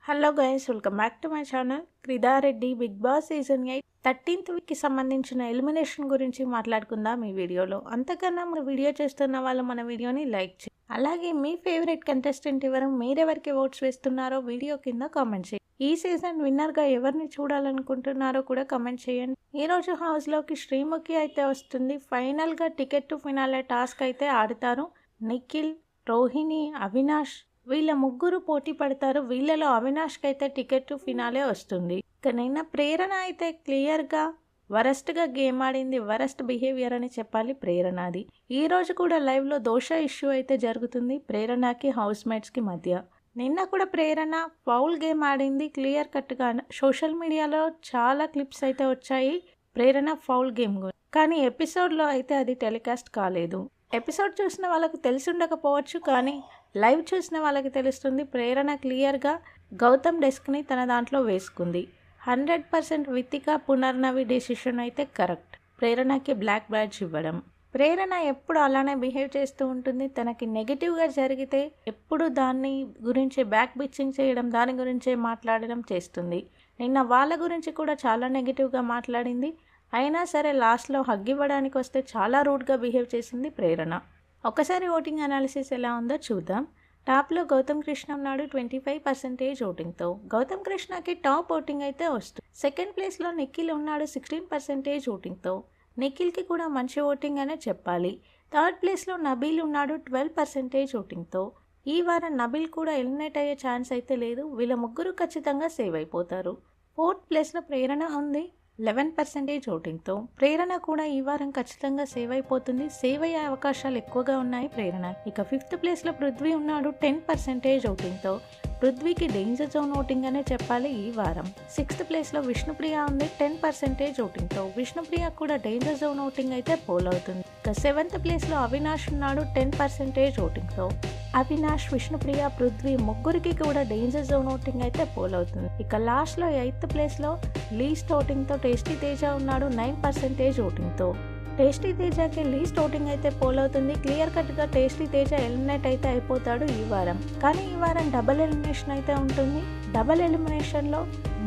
Hello guys, welcome back to my channel. క్రిదారెడ్డి Bigg Boss season 8 13th వీక్కి సంబంధించిన ఎలిమినేషన్ గురించి మాట్లాడుకుందాం ఈ వీడియోలో. అంతకన్నా మన వీడియో చేస్తున్న వాళ్ళు మన వీడియోని లైక్ చేయండి. అలాగే మీ ఫేవరెట్ కంటెస్టెంట్ ఎవరు, మీరెవరికి ఓట్స్ వేస్తున్నారో వీడియో కింద కామెంట్ చేయండి. ఈ సీజన్ విన్నర్గా ఎవరిని చూడాలనుకుంటున్నారో కూడా కామెంట్ చేయండి. ఈరోజు హౌస్లోకి శ్రీముఖి అయితే వస్తుంది. ఫైనల్గా టికెట్ టు ఫినాలే టాస్క్ అయితే ఆడతారు. నిఖిల్, రోహిణి, అవినాష్ వీళ్ళ ముగ్గురు పోటీ పడతారు. వీళ్ళలో అవినాష్కి అయితే టికెట్ టు ఫినాలే వస్తుంది. ఇక నిన్న ప్రేరణ అయితే క్లియర్గా వరస్ట్గా గేమ్ ఆడింది. వరస్ట్ బిహేవియర్ అని చెప్పాలి ప్రేరణది. ఈ రోజు కూడా లైవ్లో దోష ఇష్యూ అయితే జరుగుతుంది ప్రేరణకి హౌస్ మేట్స్కి మధ్య. నిన్న కూడా ప్రేరణ ఫౌల్ గేమ్ ఆడింది క్లియర్ కట్గా. సోషల్ మీడియాలో చాలా క్లిప్స్ అయితే వచ్చాయి ప్రేరణ ఫౌల్ గేమ్ గురించి. కానీ ఎపిసోడ్లో అయితే అది టెలికాస్ట్ కాలేదు. ఎపిసోడ్ చూసిన వాళ్ళకు తెలిసి ఉండకపోవచ్చు, కానీ లైవ్ చూసిన వాళ్ళకి తెలుస్తుంది. ప్రేరణ క్లియర్గా గౌతమ్ డెస్క్ని తన దాంట్లో వేసుకుంది. 100% వితిక పునర్నవి డెసిషన్ అయితే కరెక్ట్. ప్రేరణకి బ్లాక్ బ్యాడ్జ్ ఇవ్వడం. ప్రేరణ ఎప్పుడు అలానే బిహేవ్ చేస్తూ ఉంటుంది. తనకి నెగిటివ్గా జరిగితే ఎప్పుడు దాన్ని గురించి బ్యాక్ బిచ్చింగ్ చేయడం, దాని గురించే మాట్లాడడం చేస్తుంది. నిన్న వాళ్ళ గురించి కూడా చాలా నెగిటివ్గా మాట్లాడింది. అయినా సరే లాస్ట్లో హగ్ ఇవ్వడానికి వస్తే చాలా రూడ్గా బిహేవ్ చేసింది ప్రేరణ. ఒకసారి ఓటింగ్ అనాలిసిస్ ఎలా ఉందో చూద్దాం. టాప్లో గౌతమ్ కృష్ణ ఉన్నాడు 25% ఓటింగ్తో. గౌతమ్ కృష్ణకి టాప్ ఓటింగ్ అయితే వస్తుంది. సెకండ్ ప్లేస్లో నిఖిల్ ఉన్నాడు 16% ఓటింగ్తో. నిఖిల్కి కూడా మంచి ఓటింగ్ అనే చెప్పాలి. థర్డ్ ప్లేస్లో నబీల్ ఉన్నాడు 12% ఓటింగ్తో. ఈ వారం నబీల్ కూడా ఎలిమినేట్ అయ్యే ఛాన్స్ అయితే లేదు. వీళ్ళ ముగ్గురు ఖచ్చితంగా సేవ్ అయిపోతారు. ఫోర్త్ ప్లేస్లో ప్రేరణ ఉంది 11% ఓటింగ్తో. ప్రేరణ కూడా ఈ వారం ఖచ్చితంగా సేవ్ అయిపోతుంది. సేవ్ అయ్యే అవకాశాలు ఎక్కువగా ఉన్నాయి ప్రేరణ. ఇక ఫిఫ్త్ ప్లేస్లో పృథ్వీ ఉన్నాడు 10% ఓటింగ్తో. పృథ్వీకి డేంజర్ జోన్ ఓటింగ్ అనే చెప్పాలి ఈ వారం. సిక్స్త్ ప్లేస్లో విష్ణుప్రియ ఉంది 10% ఓటింగ్తో. విష్ణుప్రియ కూడా డేంజర్ జోన్ ఓటింగ్ అయితే పోల్ అవుతుంది. ఇక సెవెంత్ ప్లేస్లో అవినాష్ ఉన్నాడు 10% ఓటింగ్తో. అవినాష్, విష్ణుప్రియ, పృథ్వీ ముగ్గురికి కూడా డేంజర్ జోన్ ఓటింగ్ అయితే పోల్ అవుతుంది. ఇక లాస్ట్లో 8th ప్లేస్లో లీస్ట్ ఓటింగ్తో టేస్టీ తేజ ఉన్నాడు 9% ఓటింగ్తో. టేస్టీ తేజకి లీస్ట్ ఓటింగ్ అయితే పోల్ అవుతుంది. క్లియర్ కట్గా టేస్టీ తేజ ఎలిమినేట్ అయితే అయిపోతాడు ఈ వారం. కానీ ఈ వారం డబుల్ ఎలిమినేషన్ అయితే ఉంటుంది. డబుల్ ఎలిమినేషన్లో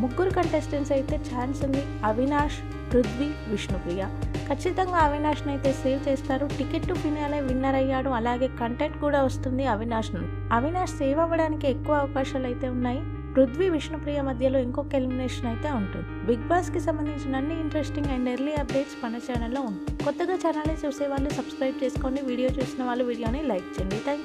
ముగ్గురు కంటెస్టెంట్స్ అయితే ఛాన్స్ ఉంది. అవినాష్, పృథ్వీ, విష్ణుప్రియ. ఖచ్చితంగా అవినాష్ని అయితే సేవ్ చేస్తారు. టికెట్ టు ఫినాలే విన్నర్ అయ్యాడు. అలాగే కంటెంట్ కూడా వస్తుంది అవినాష్ నుండి. అవినాష్ సేవ్ అవ్వడానికి ఎక్కువ అవకాశాలు అయితే ఉన్నాయి. పృథ్వీ, విష్ణుప్రియ మధ్యలో ఇంకొక ఎలిమినేషన్ అయితే ఉంటుంది. బిగ్ బాస్కి సంబంధించిన అన్ని ఇంట్రెస్టింగ్ అండ్ ఎర్లీ అప్డేట్స్ మన ఛానల్లో ఉంటాయి. కొత్తగా ఛానల్ని చూసే వాళ్ళు సబ్స్క్రైబ్ చేసుకోండి. వీడియో చూసిన వాళ్ళు వీడియోని లైక్ చేయండి. Thank you.